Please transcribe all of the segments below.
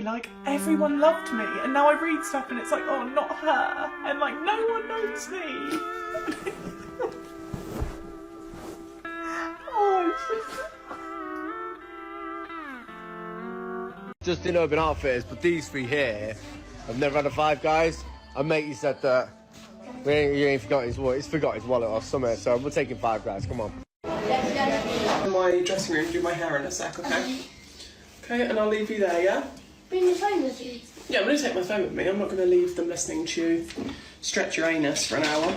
like, everyone loved me, and now I read stuff and it's like, oh, not her, and like, no one knows me. Just in Urban Outfitters, but these three here, I've never had a five, guys. A mate, he said that he ain't forgot his wallet. He's forgot his wallet or something, so we're taking $5, guys. Come on. In my dressing room, do my hair in a sec, okay? Okay, and I'll leave you there, yeah? Bring your phone with you. Yeah, I'm going to take my phone with me. I'm not going to leave them listening to you stretch your anus for an hour.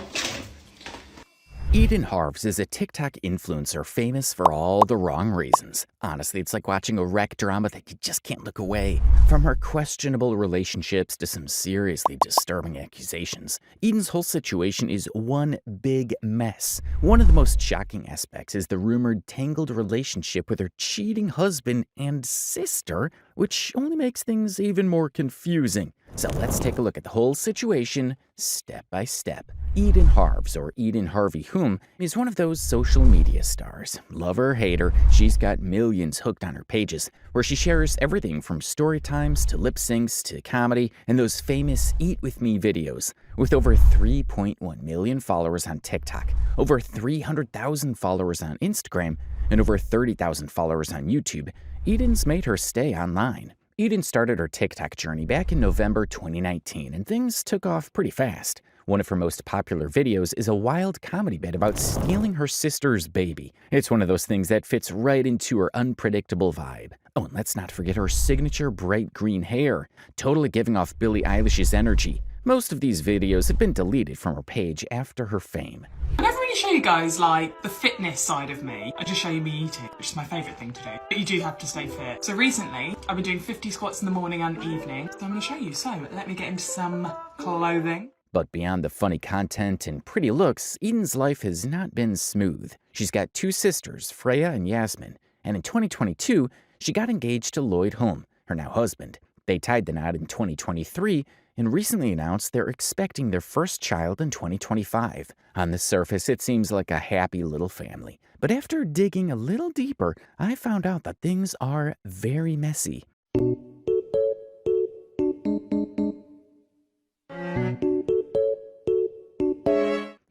Harvz is a TikTok influencer famous for all the wrong reasons. Honestly, it's like watching a wreck drama that you just can't look away. From her questionable relationships to some seriously disturbing accusations, Eden's whole situation is one big mess. One of the most shocking aspects is the rumored tangled relationship with her cheating husband and sister, which only makes things even more confusing. So let's take a look at the whole situation step by step. Harvz, or Harvey whom, is one of those social media stars. Love her or hate her, she's got millions hooked on her pages, where she shares everything from story times to lip syncs to comedy and those famous Eat With Me videos. With over 3.1 million followers on TikTok, over 300,000 followers on Instagram, and over 30,000 followers on YouTube, Eden's made her stay online. Eden started her TikTok journey back in November 2019, and things took off pretty fast. One of her most popular videos is a wild comedy bit about stealing her sister's baby. It's one of those things that fits right into her unpredictable vibe. Oh, and let's not forget her signature bright green hair, totally giving off Billie Eilish's energy. Most of these videos have been deleted from her page after her fame. I never really show you guys, like, the fitness side of me. I just show you me eating, which is my favourite thing to do. But you do have to stay fit. So recently, I've been doing 50 squats in the morning and evening. So I'm going to show you. So let me get into some clothing. But beyond the funny content and pretty looks, Eden's life has not been smooth. She's got two sisters, Freya and Yasmin, and in 2022, she got engaged to Lloyd Holm, her now husband. They tied the knot in 2023 and recently announced they're expecting their first child in 2025. On the surface, it seems like a happy little family. But after digging a little deeper, I found out that things are very messy.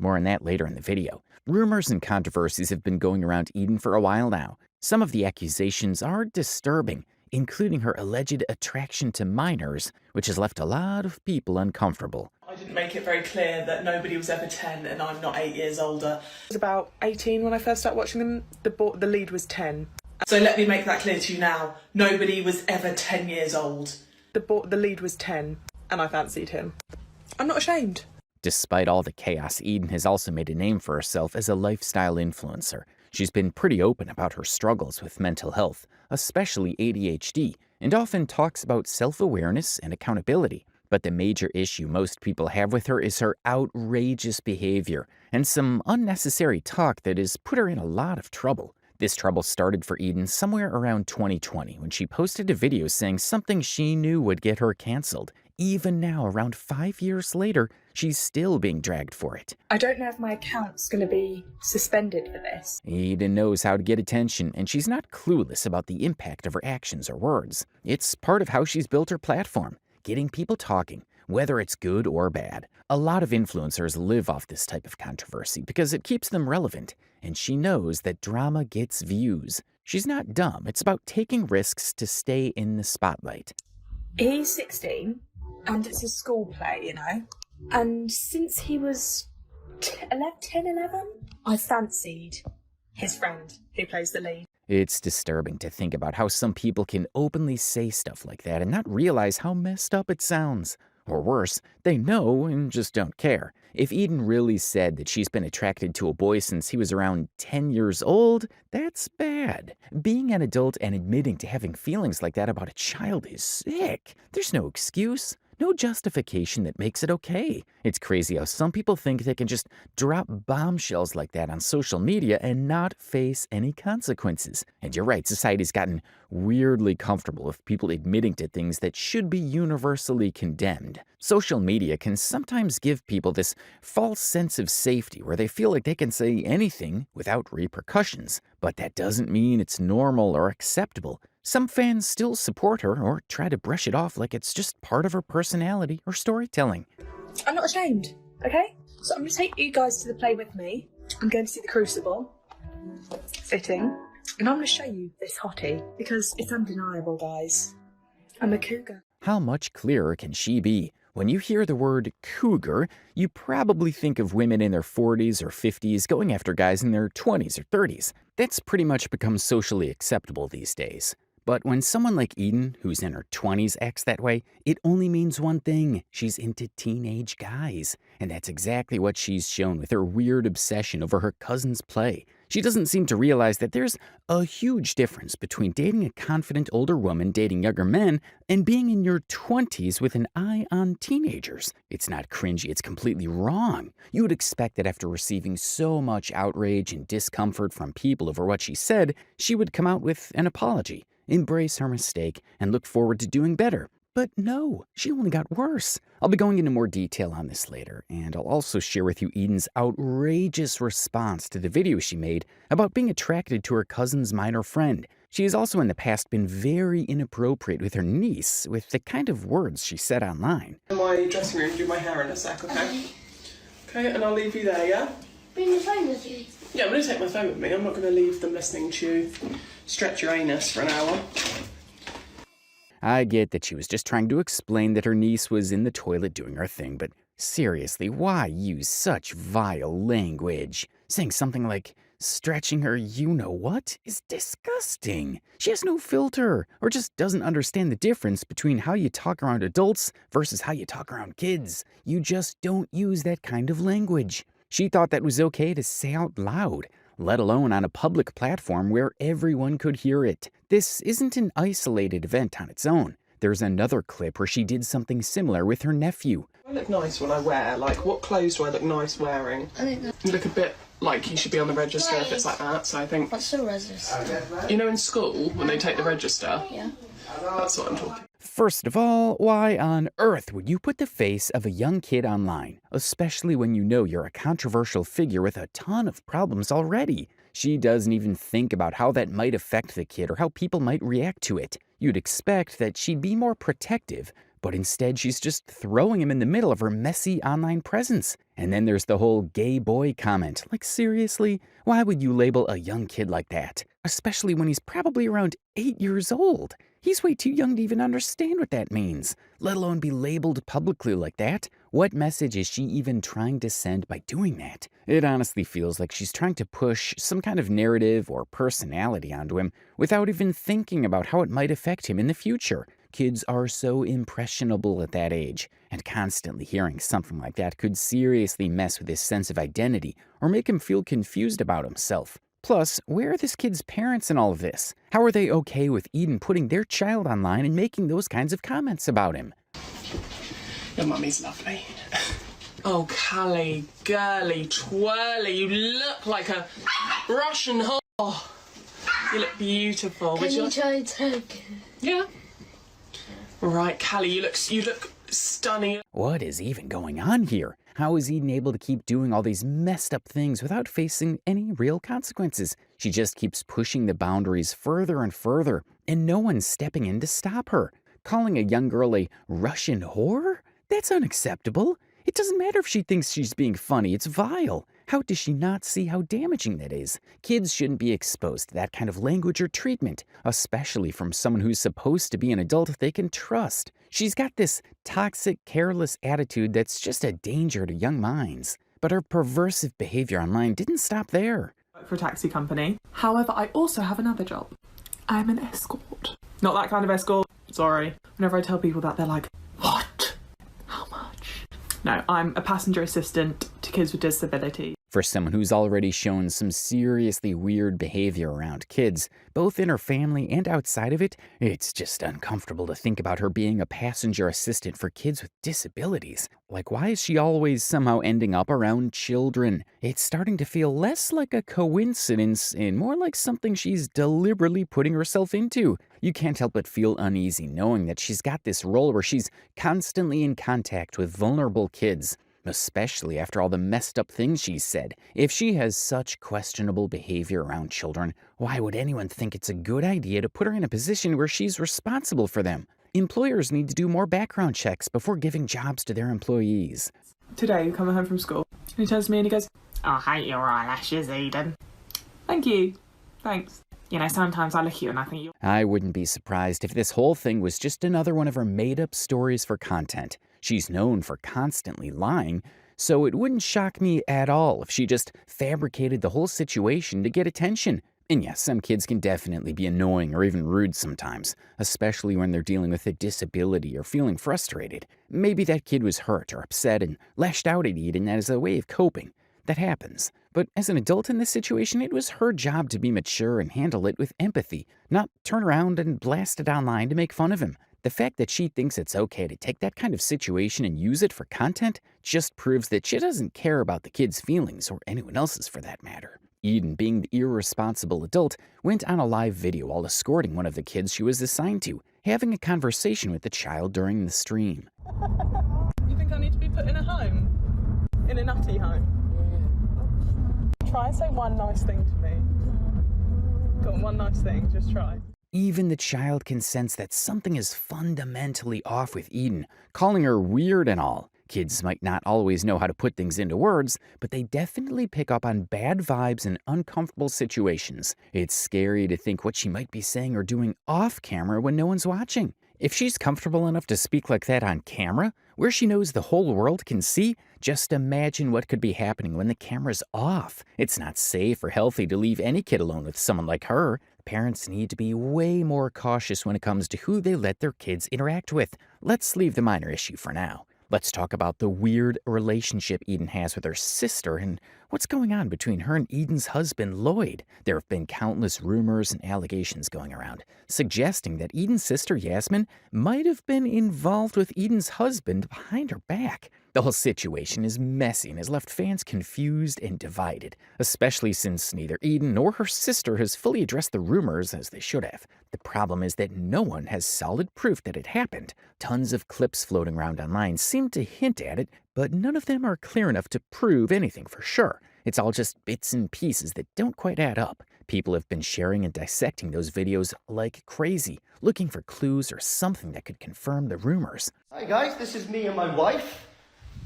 More on that later in the video. Rumors and controversies have been going around Eden for a while now. Some of the accusations are disturbing, including her alleged attraction to minors, which has left a lot of people uncomfortable. I didn't make it very clear that nobody was ever 10 and I'm not 8 years older. I was about 18 when I first started watching them. The lead was 10. So let me make that clear to you now. Nobody was ever 10 years old. The lead was 10 and I fancied him. I'm not ashamed. Despite all the chaos, Eden has also made a name for herself as a lifestyle influencer. She's been pretty open about her struggles with mental health, especially ADHD, and often talks about self-awareness and accountability. But the major issue most people have with her is her outrageous behavior and some unnecessary talk that has put her in a lot of trouble. This trouble started for Eden somewhere around 2020 when she posted a video saying something she knew would get her canceled. Even now, around 5 years later, she's still being dragged for it. I don't know if my account's going to be suspended for this. Eden knows how to get attention, and she's not clueless about the impact of her actions or words. It's part of how she's built her platform, getting people talking, whether it's good or bad. A lot of influencers live off this type of controversy because it keeps them relevant, and she knows that drama gets views. She's not dumb. It's about taking risks to stay in the spotlight. He's 16, and it's a school play, you know? And since he was 10, 11, I fancied his friend who plays the lead. It's disturbing to think about how some people can openly say stuff like that and not realize how messed up it sounds. Or worse, they know and just don't care. If Eden really said that she's been attracted to a boy since he was around 10 years old, that's bad. Being an adult and admitting to having feelings like that about a child is sick. There's no excuse. No justification that makes it okay. It's crazy how some people think they can just drop bombshells like that on social media and not face any consequences. And you're right, society's gotten weirdly comfortable with people admitting to things that should be universally condemned. Social media can sometimes give people this false sense of safety where they feel like they can say anything without repercussions. But that doesn't mean it's normal or acceptable. Some fans still support her or try to brush it off like it's just part of her personality or storytelling. I'm not ashamed, okay? So I'm going to take you guys to the play with me. I'm going to see the Crucible, fitting, and I'm going to show you this hottie because it's undeniable, guys. I'm a cougar. How much clearer can she be? When you hear the word cougar, you probably think of women in their 40s or 50s going after guys in their 20s or 30s. That's pretty much become socially acceptable these days. But when someone like Eden, who's in her 20s, acts that way, it only means one thing. She's into teenage guys. And that's exactly what she's shown with her weird obsession over her cousin's play. She doesn't seem to realize that there's a huge difference between dating a confident older woman dating younger men and being in your 20s with an eye on teenagers. It's not cringy, it's completely wrong. You would expect that after receiving so much outrage and discomfort from people over what she said, she would come out with an apology, embrace her mistake, and look forward to doing better. But no, she only got worse. I'll be going into more detail on this later, and I'll also share with you Eden's outrageous response to the video she made about being attracted to her cousin's minor friend. She has also in the past been very inappropriate with her niece, with the kind of words she said online. In my dressing room, do my hair in a sec, okay? Okay, and I'll leave you there, yeah? Bring your phone with you. Yeah, I'm going to take my phone with me. I'm not going to leave them listening to you stretch your anus for an hour. I get that she was just trying to explain that her niece was in the toilet doing her thing, but seriously, why use such vile language? Saying something like, stretching her you-know-what is disgusting. She has no filter, or just doesn't understand the difference between how you talk around adults versus how you talk around kids. You just don't use that kind of language. She thought that was okay to say out loud, let alone on a public platform where everyone could hear it. This isn't an isolated event on its own. There's another clip where she did something similar with her nephew. I look nice when I wear, like, what clothes do I look nice wearing? I think that. You look a bit like you should be on the register if it's like that, so I think... What's the register? You know in school, when they take the register? Yeah. That's what I'm talking. First of all, why on earth would you put the face of a young kid online, especially when you know you're a controversial figure with a ton of problems already? She doesn't even think about how that might affect the kid or how people might react to it. You'd expect that she'd be more protective, but instead she's just throwing him in the middle of her messy online presence. And then there's the whole gay boy comment. Like, seriously? Why would you label a young kid like that? Especially when he's probably around 8 years old. He's way too young to even understand what that means, let alone be labeled publicly like that. What message is she even trying to send by doing that? It honestly feels like she's trying to push some kind of narrative or personality onto him without even thinking about how it might affect him in the future. Kids are so impressionable at that age, and constantly hearing something like that could seriously mess with his sense of identity or make him feel confused about himself. Plus, where are this kid's parents in all of this? How are they okay with Eden putting their child online and making those kinds of comments about him? Your mummy's lovely. Oh, Callie, girly, twirly, you look like a Russian whore. You look beautiful. Can you try to take? Yeah. Right, Callie, you look stunning. What is even going on here? How is Eden able to keep doing all these messed up things without facing any real consequences? She just keeps pushing the boundaries further and further, and no one's stepping in to stop her. Calling a young girl a Russian whore? That's unacceptable. It doesn't matter if she thinks she's being funny, it's vile. How does she not see how damaging that is? Kids shouldn't be exposed to that kind of language or treatment, especially from someone who's supposed to be an adult they can trust. She's got this toxic, careless attitude that's just a danger to young minds. But her perversive behavior online didn't stop there. I work for a taxi company. However, I also have another job. I'm an escort. Not that kind of escort. Sorry. Whenever I tell people that, they're like, what? How much? No, I'm a passenger assistant to kids with disabilities. For someone who's already shown some seriously weird behavior around kids, both in her family and outside of it, it's just uncomfortable to think about her being a passenger assistant for kids with disabilities. Like, why is she always somehow ending up around children? It's starting to feel less like a coincidence and more like something she's deliberately putting herself into. You can't help but feel uneasy knowing that she's got this role where she's constantly in contact with vulnerable kids. especially after all the messed up things she's said. If she has such questionable behavior around children, why would anyone think it's a good idea to put her in a position where she's responsible for them? Employers need to do more background checks before giving jobs to their employees. Today, coming home from school, he turns to me and he goes, "I hate your eyelashes, Eden." Thank you. Thanks. You know, sometimes I look at you and I think you... I wouldn't be surprised if this whole thing was just another one of her made-up stories for content. She's known for constantly lying, so it wouldn't shock me at all if she just fabricated the whole situation to get attention. And yes, some kids can definitely be annoying or even rude sometimes, especially when they're dealing with a disability or feeling frustrated. Maybe that kid was hurt or upset and lashed out at Eden as a way of coping. That happens. But as an adult in this situation, it was her job to be mature and handle it with empathy, not turn around and blast it online to make fun of him. The fact that she thinks it's okay to take that kind of situation and use it for content just proves that she doesn't care about the kid's feelings, or anyone else's for that matter. Eden, being the irresponsible adult, went on a live video while escorting one of the kids she was assigned to, having a conversation with the child during the stream. You think I need to be put in a home? In a nutty home? Try and say one nice thing to me. Go on, one nice thing, just try. Even the child can sense that something is fundamentally off with Eden, calling her weird and all. Kids might not always know how to put things into words, but they definitely pick up on bad vibes in uncomfortable situations. It's scary to think what she might be saying or doing off camera when no one's watching. If she's comfortable enough to speak like that on camera, where she knows the whole world can see, just imagine what could be happening when the camera's off. It's not safe or healthy to leave any kid alone with someone like her. Parents need to be way more cautious when it comes to who they let their kids interact with. Let's leave the minor issue for now. Let's talk about the weird relationship Eden has with her sister and what's going on between her and Eden's husband, Lloyd. There have been countless rumors and allegations going around, suggesting that Eden's sister, Yasmin, might have been involved with Eden's husband behind her back. The whole situation is messy and has left fans confused and divided, especially since neither Eden nor her sister has fully addressed the rumors as they should have. The problem is that no one has solid proof that it happened. Tons of clips floating around online seem to hint at it, but none of them are clear enough to prove anything for sure. It's all just bits and pieces that don't quite add up. People have been sharing and dissecting those videos like crazy, looking for clues or something that could confirm the rumors. Hi guys, this is me and my wife.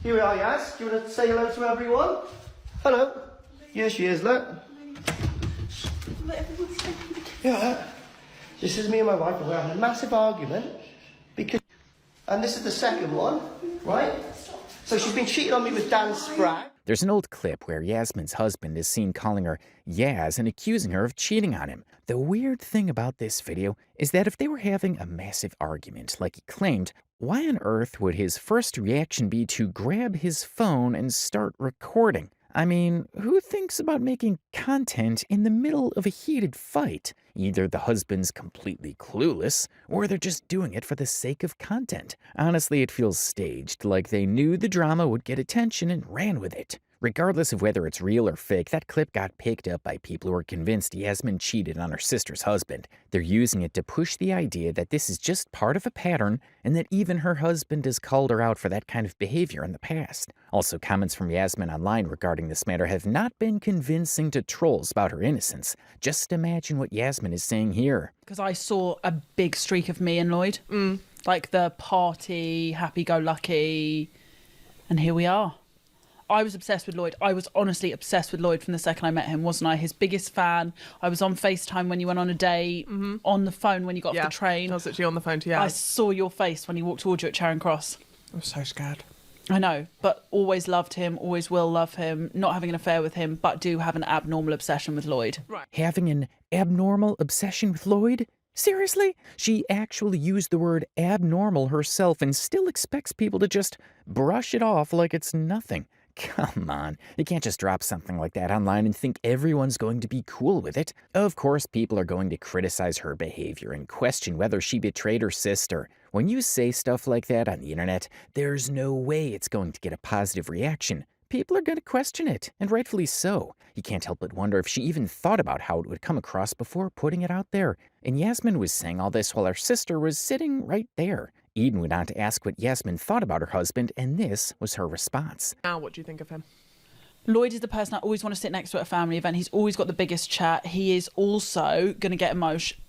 Here we are, Yas. Do you want to say hello to everyone? Hello. Here she is, look. Yeah. This is me and my wife, and we're having a massive argument because... And this is the second one, right? So she's been cheating on me with Dan Sprague. There's an old clip where Yasmin's husband is seen calling her Yaz and accusing her of cheating on him. The weird thing about this video is that if they were having a massive argument like he claimed, why on earth would his first reaction be to grab his phone and start recording? I mean, who thinks about making content in the middle of a heated fight? Either the husband's completely clueless, or they're just doing it for the sake of content. Honestly, it feels staged, like they knew the drama would get attention and ran with it. Regardless of whether it's real or fake, that clip got picked up by people who are convinced Yasmin cheated on her sister's husband. They're using it to push the idea that this is just part of a pattern and that even her husband has called her out for that kind of behavior in the past. Also, comments from Yasmin online regarding this matter have not been convincing to trolls about her innocence. Just imagine what Yasmin is saying here. Because I saw a big streak of me and Lloyd. Like the party, happy-go-lucky, and here we are. I was obsessed with Lloyd. I was honestly obsessed with Lloyd from the second I met him, wasn't I? His biggest fan. I was on FaceTime when you went on a date, on the phone when you got off the train. I was actually on the phone to you. I saw your face when he walked towards you at Charing Cross. I was so scared. I know, but always loved him, always will love him, not having an affair with him, but do have an abnormal obsession with Lloyd. Right. Having an abnormal obsession with Lloyd? Seriously? She actually used the word abnormal herself and still expects people to just brush it off like it's nothing. Come on, you can't just drop something like that online and think everyone's going to be cool with it. Of course, people are going to criticize her behavior and question whether she betrayed her sister. When you say stuff like that on the internet, there's no way it's going to get a positive reaction. People are going to question it, and rightfully so. You can't help but wonder if she even thought about how it would come across before putting it out there. And Yasmin was saying all this while her sister was sitting right there. Eden went on to ask what Yasmin thought about her husband, and this was her response. Now, what do you think of him? Lloyd is the person I always want to sit next to at a family event. He's always got the biggest chat. He is also going to get emotional.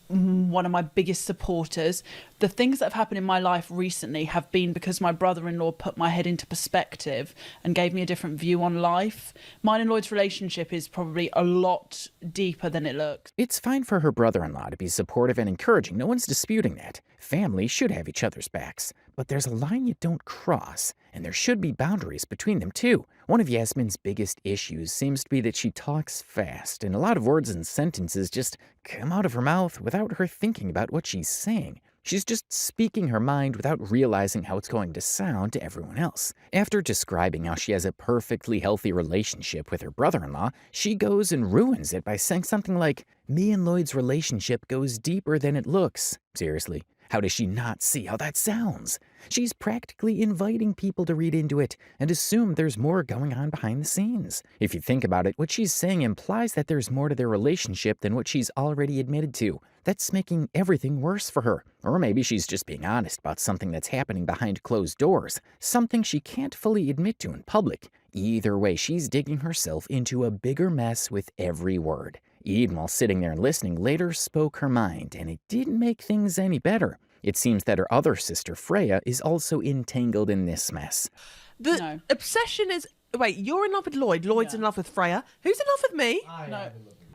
One of my biggest supporters. The things that have happened in my life recently have been because my brother-in-law put my head into perspective and gave me a different view on life. Mine and Lloyd's relationship is probably a lot deeper than it looks. It's fine for her brother-in-law to be supportive and encouraging. No one's disputing that. Family should have each other's backs. But there's a line you don't cross, and there should be boundaries between them too. One of Yasmin's biggest issues seems to be that she talks fast, and a lot of words and sentences just come out of her mouth without her thinking about what she's saying. She's just speaking her mind without realizing how it's going to sound to everyone else. After describing how she has a perfectly healthy relationship with her brother-in-law, she goes and ruins it by saying something like, "Me and Lloyd's relationship goes deeper than it looks." Seriously, how does she not see how that sounds? She's practically inviting people to read into it and assume there's more going on behind the scenes. If you think about it, what she's saying implies that there's more to their relationship than what she's already admitted to. That's making everything worse for her. Or maybe she's just being honest about something that's happening behind closed doors, something she can't fully admit to in public. Either way, she's digging herself into a bigger mess with every word. Eden, while sitting there and listening, later spoke her mind, and it didn't make things any better. It seems that her other sister, Freya, is also entangled in this mess. The obsession is... Wait, you're in love with Lloyd. Lloyd's in love with Freya. Who's in love with me? No.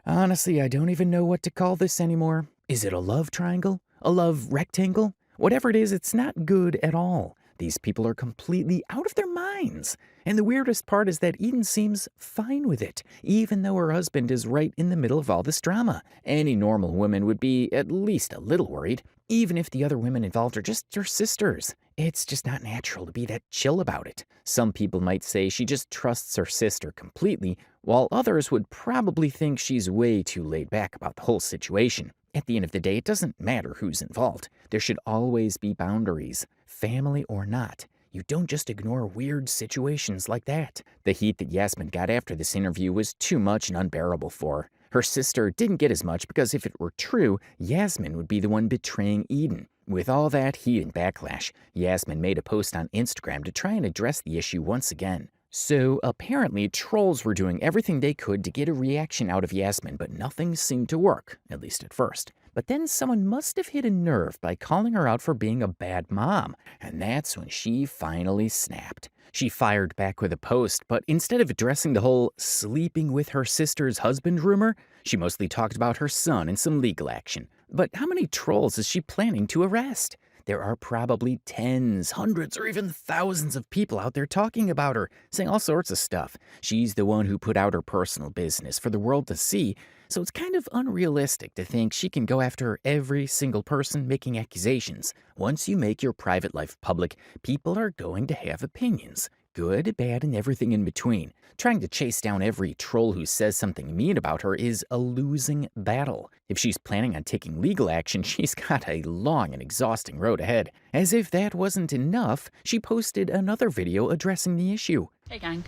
Honestly, I don't even know what to call this anymore. Is it a love triangle? A love rectangle? Whatever it is, it's not good at all. These people are completely out of their minds. And the weirdest part is that Eden seems fine with it, even though her husband is right in the middle of all this drama. Any normal woman would be at least a little worried, even if the other women involved are just her sisters. It's just not natural to be that chill about it. Some people might say she just trusts her sister completely, while others would probably think she's way too laid back about the whole situation. At the end of the day, it doesn't matter who's involved. There should always be boundaries, family or not. You don't just ignore weird situations like that. The heat that Yasmin got after this interview was too much and unbearable for her. Her sister didn't get as much because if it were true, Yasmin would be the one betraying Eden. With all that heat and backlash, Yasmin made a post on Instagram to try and address the issue once again. So apparently trolls were doing everything they could to get a reaction out of Yasmin, but nothing seemed to work, at least at first. But then someone must have hit a nerve by calling her out for being a bad mom, and that's when she finally snapped. She fired back with a post, but instead of addressing the whole sleeping with her sister's husband rumor, she mostly talked about her son and some legal action. But how many trolls is she planning to arrest? There are probably tens, hundreds, or even thousands of people out there talking about her, saying all sorts of stuff. She's the one who put out her personal business for the world to see, so it's kind of unrealistic to think she can go after every single person making accusations. Once you make your private life public, people are going to have opinions. Good, bad, and everything in between. Trying to chase down every troll who says something mean about her is a losing battle. If she's planning on taking legal action, she's got a long and exhausting road ahead. As if that wasn't enough, she posted another video addressing the issue. Hey gang,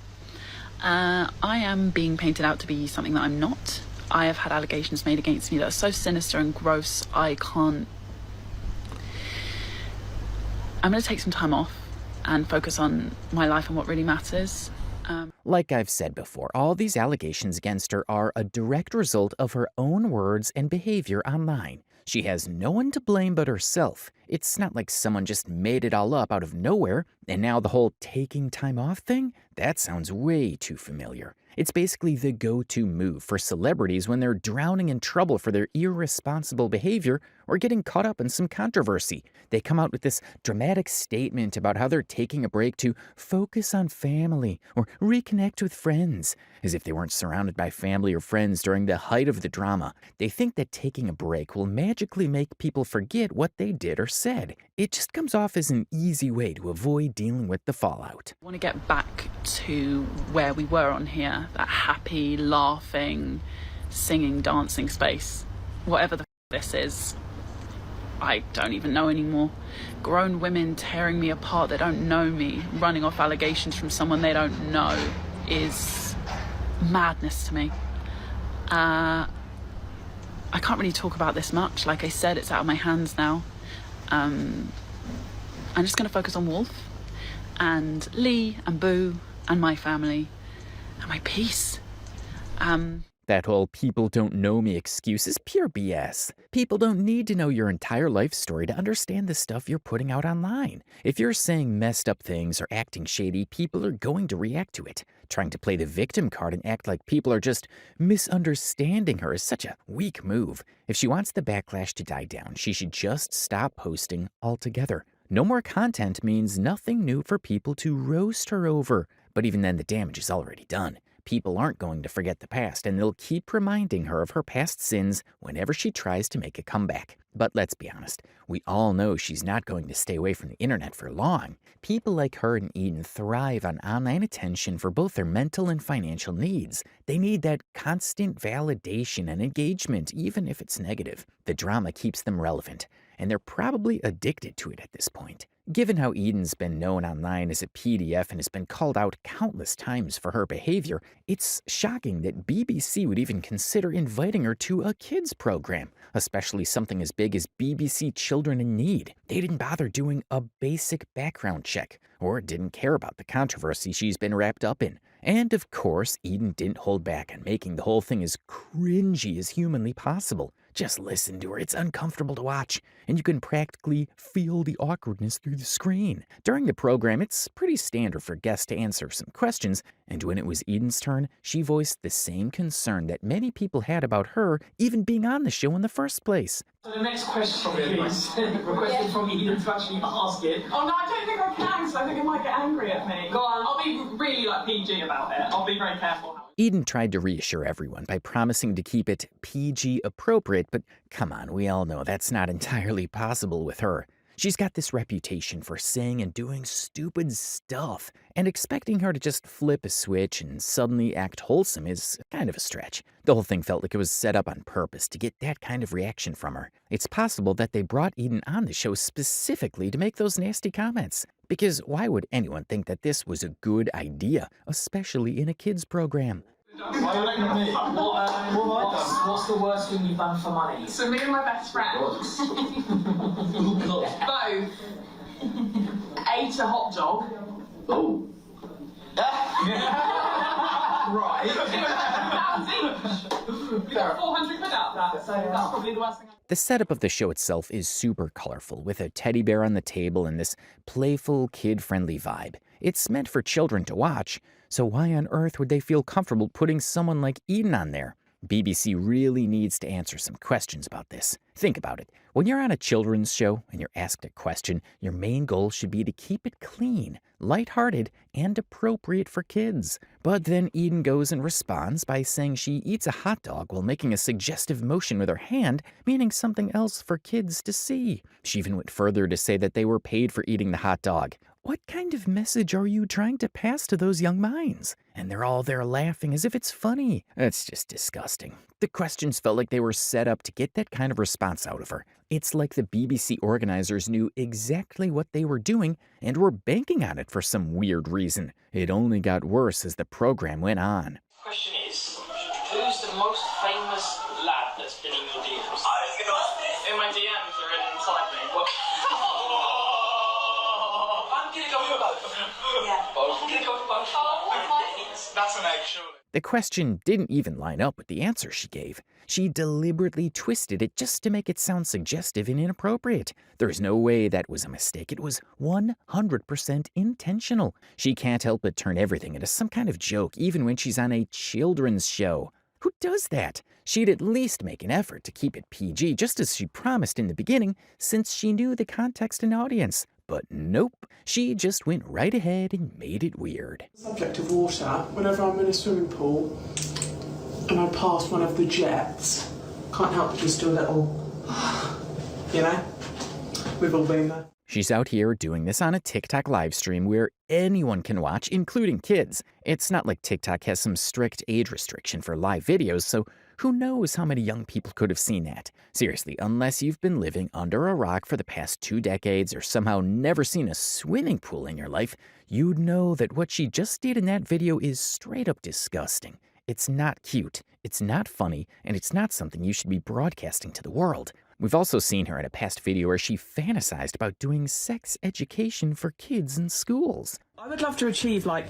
I am being painted out to be something that I'm not. I have had allegations made against me that are so sinister and gross, I'm going to take some time off and focus on my life and what really matters. Like I've said before, all these allegations against her are a direct result of her own words and behavior online. She has no one to blame but herself. It's not like someone just made it all up out of nowhere, and now the whole taking time off thing? That sounds way too familiar. It's basically the go-to move for celebrities when they're drowning in trouble for their irresponsible behavior or getting caught up in some controversy. They come out with this dramatic statement about how they're taking a break to focus on family or reconnect with friends, as if they weren't surrounded by family or friends during the height of the drama. They think that taking a break will magically make people forget what they did or said. It just comes off as an easy way to avoid dealing with the fallout. I want to get back to where we were on here, that happy, laughing, singing, dancing space. Whatever the this is, I don't even know anymore. Grown women tearing me apart, they don't know me, running off allegations from someone they don't know is madness to me. I can't really talk about this much. Like I said, it's out of my hands now. I'm just going to focus on Wolf and Lee and Boo and my family and my peace. That whole people don't know me excuse is pure BS. People don't need to know your entire life story to understand the stuff you're putting out online. If you're saying messed up things or acting shady, people are going to react to it. Trying to play the victim card and act like people are just misunderstanding her is such a weak move. If she wants the backlash to die down, she should just stop posting altogether. No more content means nothing new for people to roast her over. But even then, the damage is already done. People aren't going to forget the past, and they'll keep reminding her of her past sins whenever she tries to make a comeback. But let's be honest, we all know she's not going to stay away from the internet for long. People like her and Eden thrive on online attention for both their mental and financial needs. They need that constant validation and engagement, even if it's negative. The drama keeps them relevant, and they're probably addicted to it at this point. Given how Eden's been known online as a PDF and has been called out countless times for her behavior, it's shocking that BBC would even consider inviting her to a kids program, especially something as big as BBC Children in Need. They didn't bother doing a basic background check, or didn't care about the controversy she's been wrapped up in. And of course, Eden didn't hold back on making the whole thing as cringy as humanly possible. Just listen to her, it's uncomfortable to watch, and you can practically feel the awkwardness through the screen. During the program, it's pretty standard for guests to answer some questions, and when it was Eden's turn, she voiced the same concern that many people had about her even being on the show in the first place. So the next question is requested from Eden to actually ask it. Oh no, I don't think I can, because I think it might get angry at me. Go on. I'll be really PG about it. I'll be very careful. Eden tried to reassure everyone by promising to keep it PG appropriate, but come on, we all know that's not entirely possible with her. She's got this reputation for saying and doing stupid stuff, and expecting her to just flip a switch and suddenly act wholesome is kind of a stretch. The whole thing felt like it was set up on purpose to get that kind of reaction from her. It's possible that they brought Eden on the show specifically to make those nasty comments. Because why would anyone think that this was a good idea, especially in a kids program? What's the worst thing you've done for money? So me and my best friend both ate a hot dog. Oh. Right. We got 400 quid out of that, so that's probably the worst thing. The setup of the show itself is super colorful, with a teddy bear on the table and this playful, kid-friendly vibe. It's meant for children to watch, so why on earth would they feel comfortable putting someone like Eden on there? BBC really needs to answer some questions about this. Think about it. When you're on a children's show and you're asked a question, your main goal should be to keep it clean, lighthearted, and appropriate for kids. But then Eden goes and responds by saying she eats a hot dog while making a suggestive motion with her hand, meaning something else for kids to see. She even went further to say that they were paid for eating the hot dog. What kind of message are you trying to pass to those young minds? And they're all there laughing as if it's funny. It's just disgusting. The questions felt like they were set up to get that kind of response out of her. It's like the BBC organizers knew exactly what they were doing and were banking on it for some weird reason. It only got worse as the program went on. Question is, who's the most famous lad that's been in your DMs? In my DMs or inside me? What? I'm gonna go for both. Yeah. Both. I'm gonna go for both. That's an egg, surely. The question didn't even line up with the answer she gave. She deliberately twisted it just to make it sound suggestive and inappropriate. There's no way that was a mistake. It was 100% intentional. She can't help but turn everything into some kind of joke, even when she's on a children's show. Who does that? She'd at least make an effort to keep it PG, just as she promised in the beginning, since she knew the context and audience. But nope, she just went right ahead and made it weird. Subject of water, whenever I'm in a swimming pool and I pass one of the jets, can't help but just do a little, you know, we've all been there. She's out here doing this on a TikTok live stream where anyone can watch, including kids. It's not like TikTok has some strict age restriction for live videos, so who knows how many young people could have seen that? Seriously, unless you've been living under a rock for the past 2 decades or somehow never seen a swimming pool in your life, you'd know that what she just did in that video is straight up disgusting. It's not cute, it's not funny, and it's not something you should be broadcasting to the world. We've also seen her in a past video where she fantasized about doing sex education for kids in schools. I would love to achieve, like,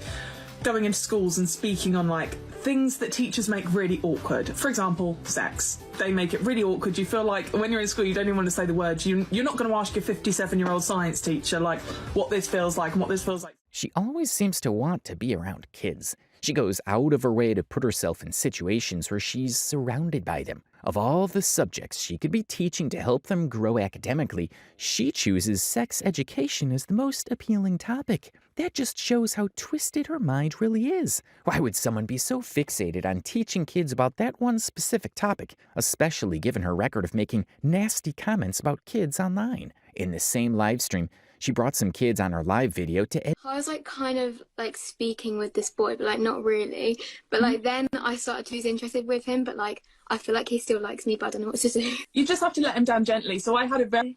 going into schools and speaking on, like, things that teachers make really awkward. For example, sex. They make it really awkward. You feel like when you're in school, you don't even want to say the words. You're not going to ask your 57-year-old science teacher, like, what this feels like and what this feels like. She always seems to want to be around kids. She goes out of her way to put herself in situations where she's surrounded by them. Of all the subjects she could be teaching to help them grow academically, she chooses sex education as the most appealing topic. That just shows how twisted her mind really is. Why would someone be so fixated on teaching kids about that one specific topic, especially given her record of making nasty comments about kids online? In the same live stream, she brought some kids on her live video to I was like kind of like speaking with this boy, but like not really. But like then I started to lose interest with him, but like I feel like he still likes me, but I don't know what to do. You just have to let him down gently. So I had a very...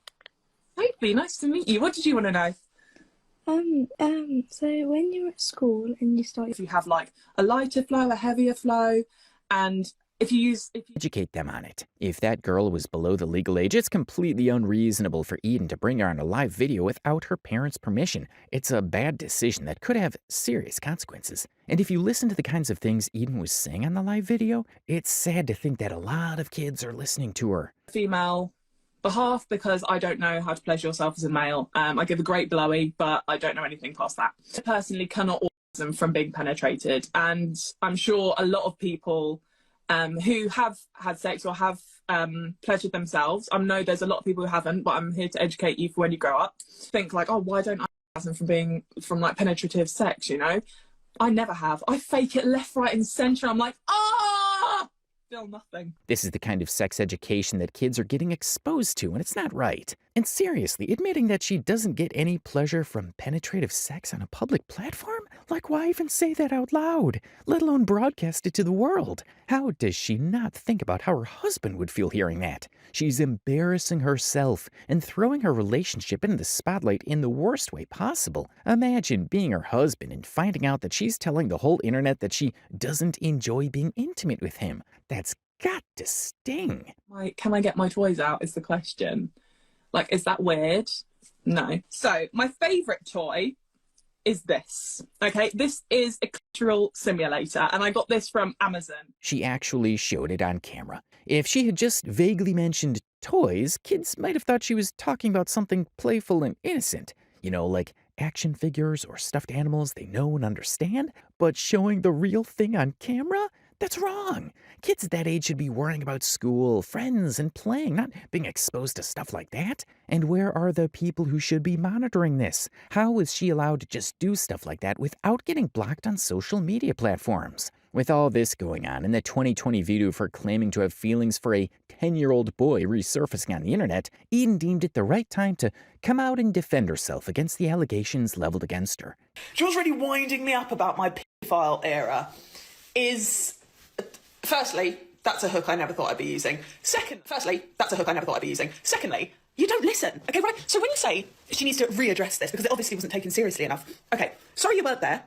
Hopefully, nice to meet you. What did you want to know? So when you're at school and you start... If you have like a lighter flow, a heavier flow, and if you educate them on it. If that girl was below the legal age, it's completely unreasonable for Eden to bring her on a live video without her parents' permission. It's a bad decision that could have serious consequences. And if you listen to the kinds of things Eden was saying on the live video, it's sad to think that a lot of kids are listening to her. Female behalf, because I don't know how to pleasure yourself as a male. I give a great blowy, but I don't know anything past that. I personally cannot orgasm from being penetrated, and I'm sure a lot of people who have had sex or have pleasured themselves, I know there's a lot of people who haven't, but I'm here to educate you for when you grow up. Think like, oh, why don't I orgasm from like penetrative sex, you know? I never have. I fake it left, right and centre. I'm like, ah! Feel nothing. This is the kind of sex education that kids are getting exposed to, and it's not right. And seriously, admitting that she doesn't get any pleasure from penetrative sex on a public platform? Like, why even say that out loud, let alone broadcast it to the world? How does she not think about how her husband would feel hearing that? She's embarrassing herself and throwing her relationship into the spotlight in the worst way possible. Imagine being her husband and finding out that she's telling the whole internet that she doesn't enjoy being intimate with him. That's got to sting. Can I get my toys out is the question. Like, is that weird? No. So, my favourite toy is this. Okay, this is a clitoral simulator, and I got this from Amazon. She actually showed it on camera. If she had just vaguely mentioned toys, kids might have thought she was talking about something playful and innocent. You know, like action figures or stuffed animals they know and understand. But showing the real thing on camera? That's wrong. Kids at that age should be worrying about school, friends, and playing, not being exposed to stuff like that. And where are the people who should be monitoring this? How is she allowed to just do stuff like that without getting blocked on social media platforms? With all this going on, and the 2020 video of her claiming to have feelings for a 10-year-old boy resurfacing on the internet, Eden deemed it the right time to come out and defend herself against the allegations leveled against her. She was really winding me up about my paedophile era. Firstly, that's a hook I never thought I'd be using. Secondly, you don't listen. Okay, right? So when you say she needs to readdress this because it obviously wasn't taken seriously enough. Okay, sorry you weren't there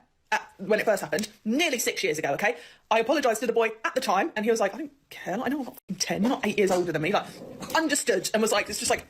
when it first happened, nearly 6 years ago, okay? I apologised to the boy at the time, and he was like, I don't care, like, I know I'm not 10, you're not 8 years older than me, like, understood, and was like, it's just like...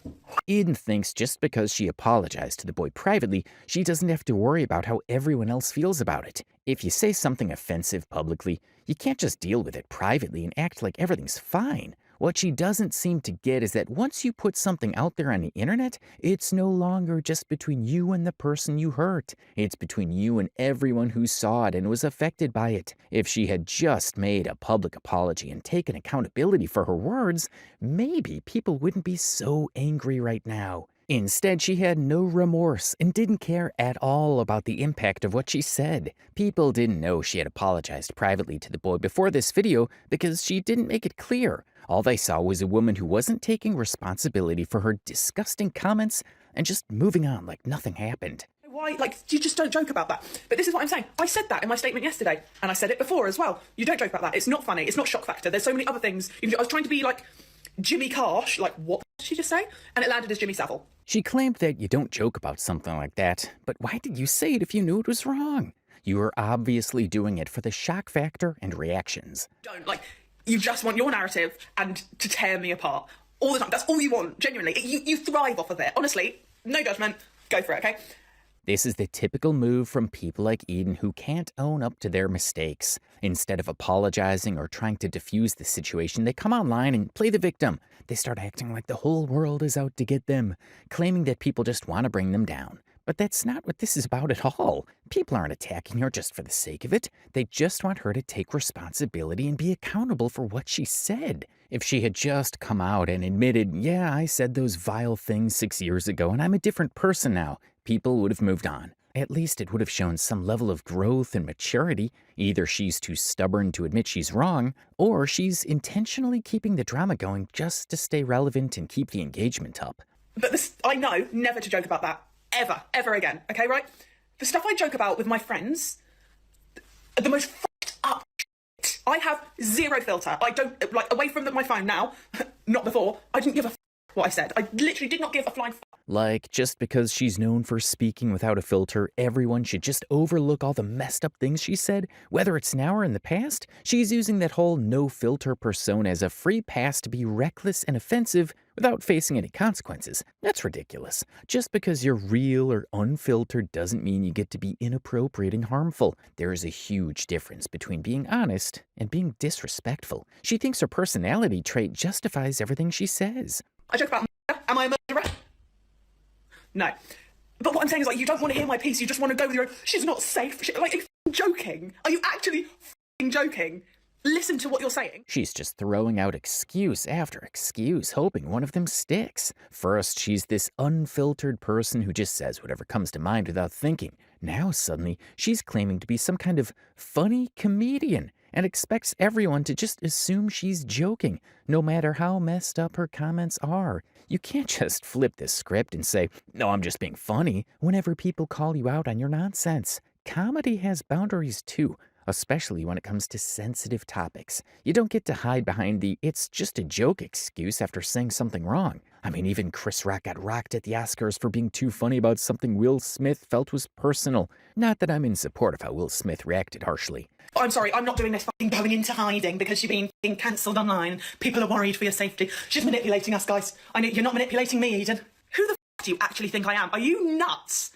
Eden thinks just because she apologized to the boy privately, she doesn't have to worry about how everyone else feels about it. If you say something offensive publicly, you can't just deal with it privately and act like everything's fine. What she doesn't seem to get is that once you put something out there on the internet, it's no longer just between you and the person you hurt. It's between you and everyone who saw it and was affected by it. If she had just made a public apology and taken accountability for her words, maybe people wouldn't be so angry right now. Instead, she had no remorse and didn't care at all about the impact of what she said. People didn't know she had apologized privately to the boy before this video because she didn't make it clear. All they saw was a woman who wasn't taking responsibility for her disgusting comments and just moving on like nothing happened. Why, like, you just don't joke about that. But this is what I'm saying. I said that in my statement yesterday, and I said it before as well. You don't joke about that. It's not funny. It's not shock factor. There's so many other things. I was trying to be like Jimmy Carsh, like, what did she just say? And it landed as Jimmy Savile. She claimed that you don't joke about something like that, but why did you say it if you knew it was wrong? You were obviously doing it for the shock factor and reactions. Don't, like, you just want your narrative and to tear me apart. all the time. That's all you want, genuinely. You thrive off of it. Honestly, no judgment. Go for it, okay? This is the typical move from people like Eden who can't own up to their mistakes. Instead of apologizing or trying to diffuse the situation, they come online and play the victim. They start acting like the whole world is out to get them, claiming that people just want to bring them down. But that's not what this is about at all. People aren't attacking her just for the sake of it. They just want her to take responsibility and be accountable for what she said. If she had just come out and admitted, yeah, I said those vile things 6 years ago and I'm a different person now, people would have moved on. At least it would have shown some level of growth and maturity. Either she's too stubborn to admit she's wrong, or she's intentionally keeping the drama going just to stay relevant and keep the engagement up. But this, I know never to joke about that. Ever again, okay, right? The stuff I joke about with my friends, the most fucked up shit. I have zero filter. I don't, like, away from my phone now, not before, I didn't give a what I said. I literally did not give a flying fuck. Like, just because she's known for speaking without a filter, everyone should just overlook all the messed up things she said, whether it's now or in the past? She's using that whole no-filter persona as a free pass to be reckless and offensive without facing any consequences. That's ridiculous. Just because you're real or unfiltered doesn't mean you get to be inappropriate and harmful. There is a huge difference between being honest and being disrespectful. She thinks her personality trait justifies everything she says. I joke about murder. Am I a murderer? No. But what I'm saying is, like, you don't want to hear my piece, you just want to go with your own, she's not safe. Like, are you joking? Are you actually joking? Listen to what you're saying. She's just throwing out excuse after excuse, hoping one of them sticks. First, she's this unfiltered person who just says whatever comes to mind without thinking. Now, suddenly, she's claiming to be some kind of funny comedian and expects everyone to just assume she's joking, no matter how messed up her comments are. You can't just flip this script and say, no, I'm just being funny, whenever people call you out on your nonsense. Comedy has boundaries too, especially when it comes to sensitive topics. You don't get to hide behind the it's just a joke excuse after saying something wrong. I mean, even Chris Rock got rocked at the Oscars for being too funny about something Will Smith felt was personal. Not that I'm in support of how Will Smith reacted harshly. I'm sorry, I'm not doing this fucking going into hiding because you're being cancelled online. People are worried for your safety. She's manipulating us, guys. I know you're not manipulating me, Eden. Who the f*** do you actually think I am? Are you nuts?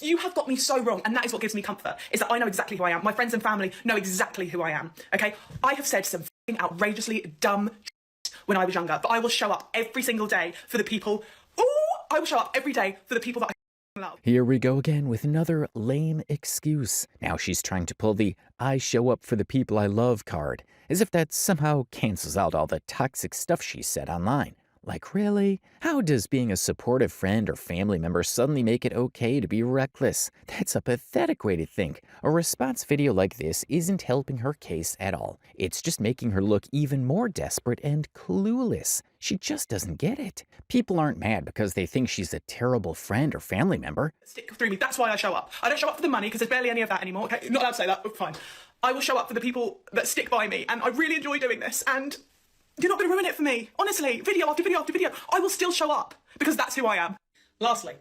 You have got me so wrong, and that is what gives me comfort, is that I know exactly who I am. My friends and family know exactly who I am, okay? I have said some f***ing outrageously dumb shit when I was younger, but I will show up every single day for the people. I will show up every day for the people that I love. Here we go again with another lame excuse. Now she's trying to pull the I show up for the people I love card, as if that somehow cancels out all the toxic stuff she said online. Like, really? How does being a supportive friend or family member suddenly make it okay to be reckless? That's a pathetic way to think. A response video like this isn't helping her case at all. It's just making her look even more desperate and clueless. She just doesn't get it. People aren't mad because they think she's a terrible friend or family member. Stick through me. That's why I show up. I don't show up for the money because there's barely any of that anymore. Okay, not allowed to say that, but fine. I will show up for the people that stick by me, and I really enjoy doing this, and you're not going to ruin it for me. Honestly, video after video after video, I will still show up because that's who I am. Lastly,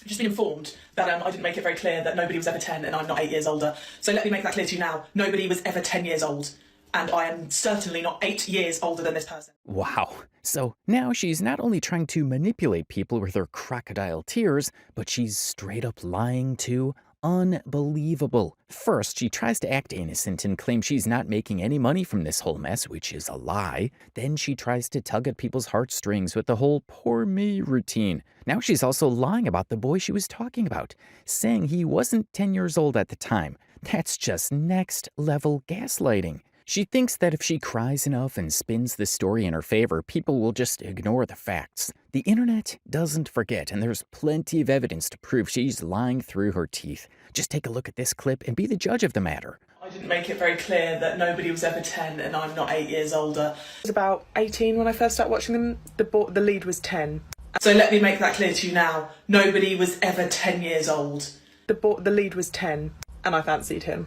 I've just been informed that I didn't make it very clear that nobody was ever 10 and I'm not 8 years older. So let me make that clear to you now. Nobody was ever 10 years old. And I am certainly not 8 years older than this person. Wow. So now she's not only trying to manipulate people with her crocodile tears, but she's straight up lying too. Unbelievable. First, she tries to act innocent and claim she's not making any money from this whole mess, which is a lie. Then she tries to tug at people's heartstrings with the whole poor me routine. Now she's also lying about the boy she was talking about, saying he wasn't 10 years old at the time. That's just next level gaslighting. She thinks that if she cries enough and spins the story in her favor, people will just ignore the facts. The internet doesn't forget, and there's plenty of evidence to prove she's lying through her teeth. Just take a look at this clip and be the judge of the matter. I didn't make it very clear that nobody was ever 10 and I'm not 8 years older. I was about 18 when I first started watching them. The lead was 10. So let me make that clear to you now. Nobody was ever 10 years old. The lead was 10 and I fancied him.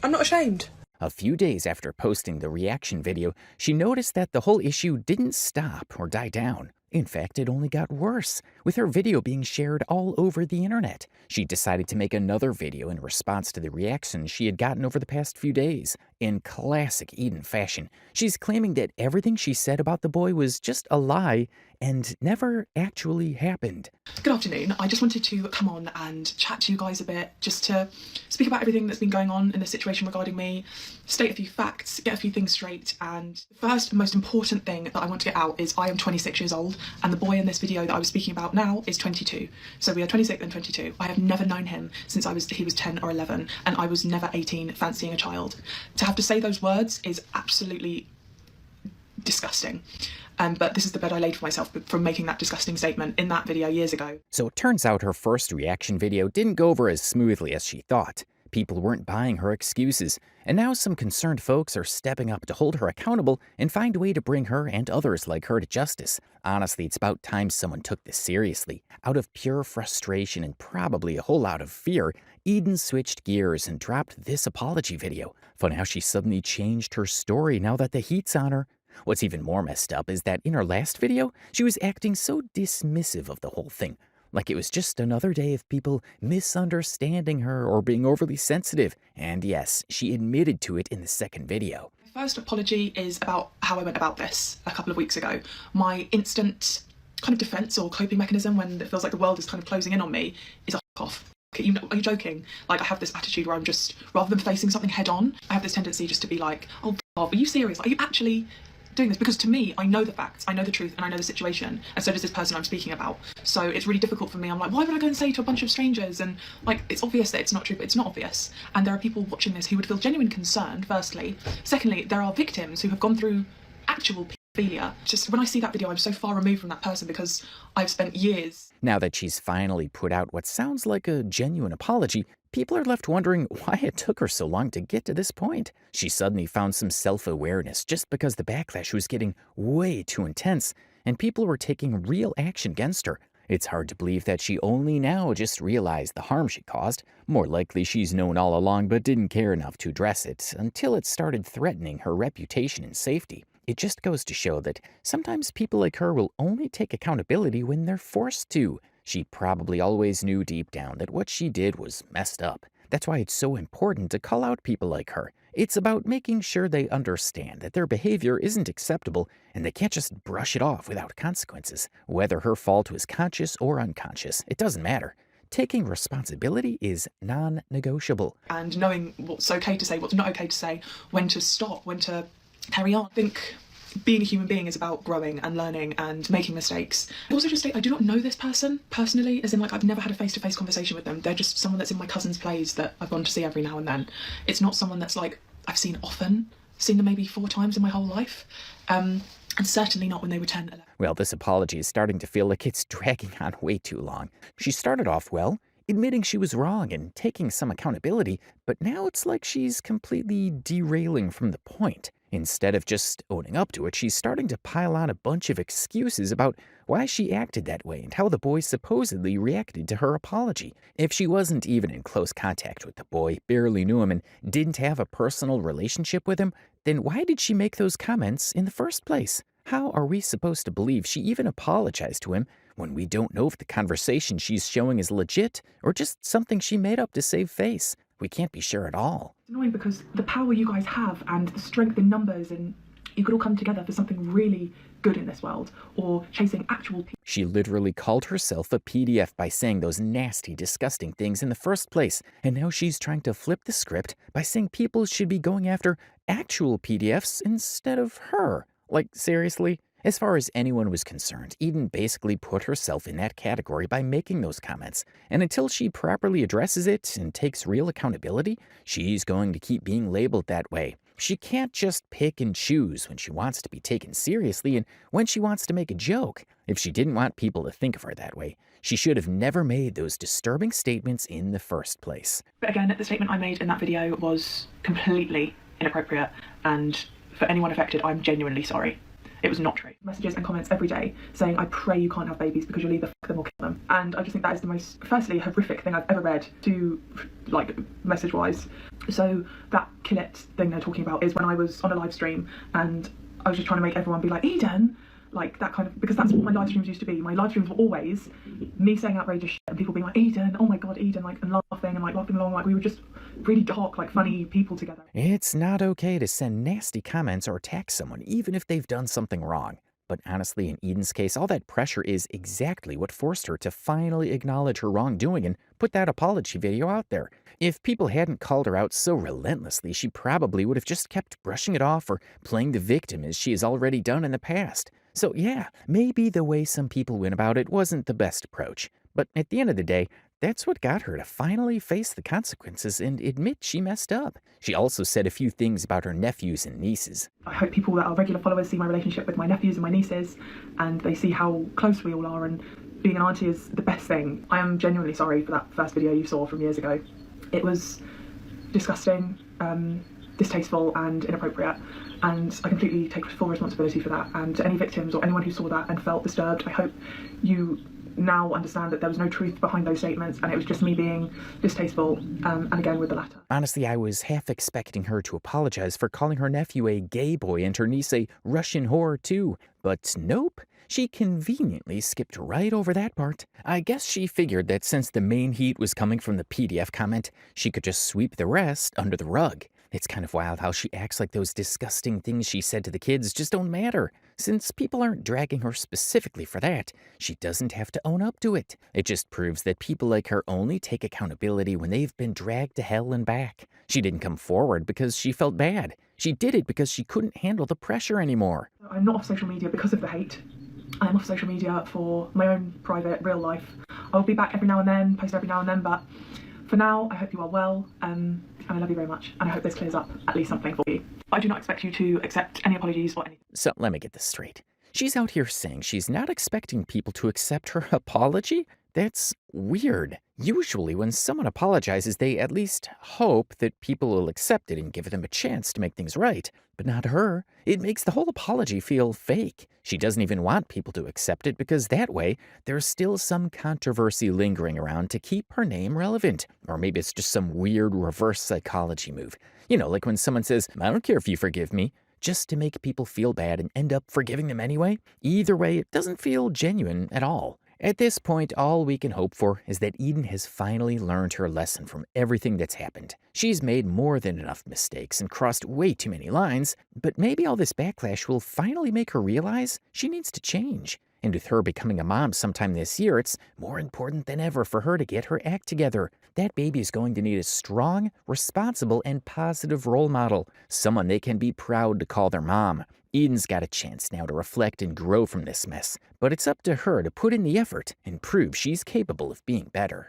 I'm not ashamed. A few days after posting the reaction video, she noticed that the whole issue didn't stop or die down. In fact, it only got worse, with her video being shared all over the internet. She decided to make another video in response to the reactions she had gotten over the past few days. In classic Eden fashion, she's claiming that everything she said about the boy was just a lie and never actually happened. Good afternoon. I just wanted to come on and chat to you guys a bit, just to speak about everything that's been going on in this situation regarding me, state a few facts, get a few things straight. And the first most important thing that I want to get out is I am 26 years old, and the boy in this video that I was speaking about now is 22. So we are 26 and 22. I have never known him since he was 10 or 11, and I was never 18 fancying a child. To have to say those words is absolutely disgusting. But this is the bed I laid for myself from making that disgusting statement in that video years ago. So it turns out her first reaction video didn't go over as smoothly as she thought. People weren't buying her excuses, and now some concerned folks are stepping up to hold her accountable and find a way to bring her and others like her to justice. Honestly, it's about time someone took this seriously. Out of pure frustration and probably a whole lot of fear, Eden switched gears and dropped this apology video. Funny how she suddenly changed her story now that the heat's on her. What's even more messed up is that in her last video, she was acting so dismissive of the whole thing, like it was just another day of people misunderstanding her or being overly sensitive. And yes, she admitted to it in the second video. My first apology is about how I went about this a couple of weeks ago. My instant kind of defense or coping mechanism when it feels like the world is kind of closing in on me is a off. Are you joking? Like, I have this attitude where I'm just, rather than facing something head on, I have this tendency just to be like, oh, are you serious? Are you actually doing this? Because to me, I know the facts, I know the truth, and I know the situation, and so does this person I'm speaking about. So it's really difficult for me. I'm like, why would I go and say to a bunch of strangers? And like, it's obvious that it's not true, but it's not obvious. And there are people watching this who would feel genuine concern, firstly. Secondly, there are victims who have gone through actual pedophilia. Just when I see that video, I'm so far removed from that person because I've spent years. Now that she's finally put out what sounds like a genuine apology, people are left wondering why it took her so long to get to this point. She suddenly found some self-awareness just because the backlash was getting way too intense and people were taking real action against her. It's hard to believe that she only now just realized the harm she caused. More likely she's known all along but didn't care enough to address it until it started threatening her reputation and safety. It just goes to show that sometimes people like her will only take accountability when they're forced to. She probably always knew deep down that what she did was messed up. That's why it's so important to call out people like her. It's about making sure they understand that their behavior isn't acceptable and they can't just brush it off without consequences. Whether her fault was conscious or unconscious, it doesn't matter. Taking responsibility is non-negotiable. And knowing what's okay to say, what's not okay to say, when to stop, when to carry on. I think being a human being is about growing and learning and making mistakes. I also just state I do not know this person personally, as in like I've never had a face-to-face conversation with them. They're just someone that's in my cousin's plays that I've gone to see every now and then. It's not someone that's like I've seen often, seen them maybe 4 times in my whole life. And certainly not when they were 10, 11. Well, this apology is starting to feel like it's dragging on way too long. She started off well, admitting she was wrong and taking some accountability, but now it's like she's completely derailing from the point. Instead of just owning up to it, she's starting to pile on a bunch of excuses about why she acted that way and how the boy supposedly reacted to her apology. If she wasn't even in close contact with the boy, barely knew him, and didn't have a personal relationship with him, then why did she make those comments in the first place? How are we supposed to believe she even apologized to him when we don't know if the conversation she's showing is legit or just something she made up to save face? We can't be sure at all. It's annoying because the power you guys have and the strength in numbers, and you could all come together for something really good in this world, or chasing actual people. She literally called herself a PDF by saying those nasty, disgusting things in the first place, and now she's trying to flip the script by saying people should be going after actual PDFs instead of her. Like, seriously? As far as anyone was concerned, Eden basically put herself in that category by making those comments, and until she properly addresses it and takes real accountability, she's going to keep being labeled that way. She can't just pick and choose when she wants to be taken seriously and when she wants to make a joke. If she didn't want people to think of her that way, she should have never made those disturbing statements in the first place. But again, the statement I made in that video was completely inappropriate, and for anyone affected, I'm genuinely sorry. It was not true. Messages and comments every day saying, I pray you can't have babies because you'll either fuck them or kill them. And I just think that is the most, firstly, horrific thing I've ever read to, like, message-wise. So that kill it thing they're talking about is when I was on a live stream and I was just trying to make everyone be like, Eden, like that kind of, because that's what my live streams used to be. My live streams were always me saying outrageous shit and people being like, Eden, oh my god, Eden, like, and laughing and like laughing along, like we were just really dark, like funny people together. It's not okay to send nasty comments or attack someone, even if they've done something wrong. But honestly, in Eden's case, all that pressure is exactly what forced her to finally acknowledge her wrongdoing and put that apology video out there. If people hadn't called her out so relentlessly, she probably would have just kept brushing it off or playing the victim as she has already done in the past. So yeah, maybe the way some people went about it wasn't the best approach. But at the end of the day, that's what got her to finally face the consequences and admit she messed up. She also said a few things about her nephews and nieces. I hope people that are regular followers see my relationship with my nephews and my nieces, and they see how close we all are, and being an auntie is the best thing. I am genuinely sorry for that first video you saw from years ago. It was disgusting, distasteful and inappropriate, and I completely take full responsibility for that. And to any victims or anyone who saw that and felt disturbed, I hope you now understand that there was no truth behind those statements and it was just me being distasteful, and again with the latter. Honestly, I was half expecting her to apologize for calling her nephew a gay boy and her niece a Russian whore too, but nope. She conveniently skipped right over that part. I guess she figured that since the main heat was coming from the PDF comment, she could just sweep the rest under the rug. It's kind of wild how she acts like those disgusting things she said to the kids just don't matter. Since people aren't dragging her specifically for that, she doesn't have to own up to it. It just proves that people like her only take accountability when they've been dragged to hell and back. She didn't come forward because she felt bad. She did it because she couldn't handle the pressure anymore. I'm not off social media because of the hate. I'm off social media for my own private, real life. I'll be back every now and then, post every now and then, but for now, I hope you are well, and I love you very much, and I hope this clears up at least something for you. I do not expect you to accept any apologies or anything. So let me get this straight. She's out here saying she's not expecting people to accept her apology? That's weird. Usually when someone apologizes, they at least hope that people will accept it and give them a chance to make things right. But not her. It makes the whole apology feel fake. She doesn't even want people to accept it because that way there's still some controversy lingering around to keep her name relevant. Or maybe it's just some weird reverse psychology move. You know, like when someone says, I don't care if you forgive me, just to make people feel bad and end up forgiving them anyway. Either way, it doesn't feel genuine at all. At this point, all we can hope for is that Eden has finally learned her lesson from everything that's happened. She's made more than enough mistakes and crossed way too many lines, but maybe all this backlash will finally make her realize she needs to change. And with her becoming a mom sometime this year, it's more important than ever for her to get her act together. That baby is going to need a strong, responsible, and positive role model, someone they can be proud to call their mom. Eden's got a chance now to reflect and grow from this mess, but it's up to her to put in the effort and prove she's capable of being better.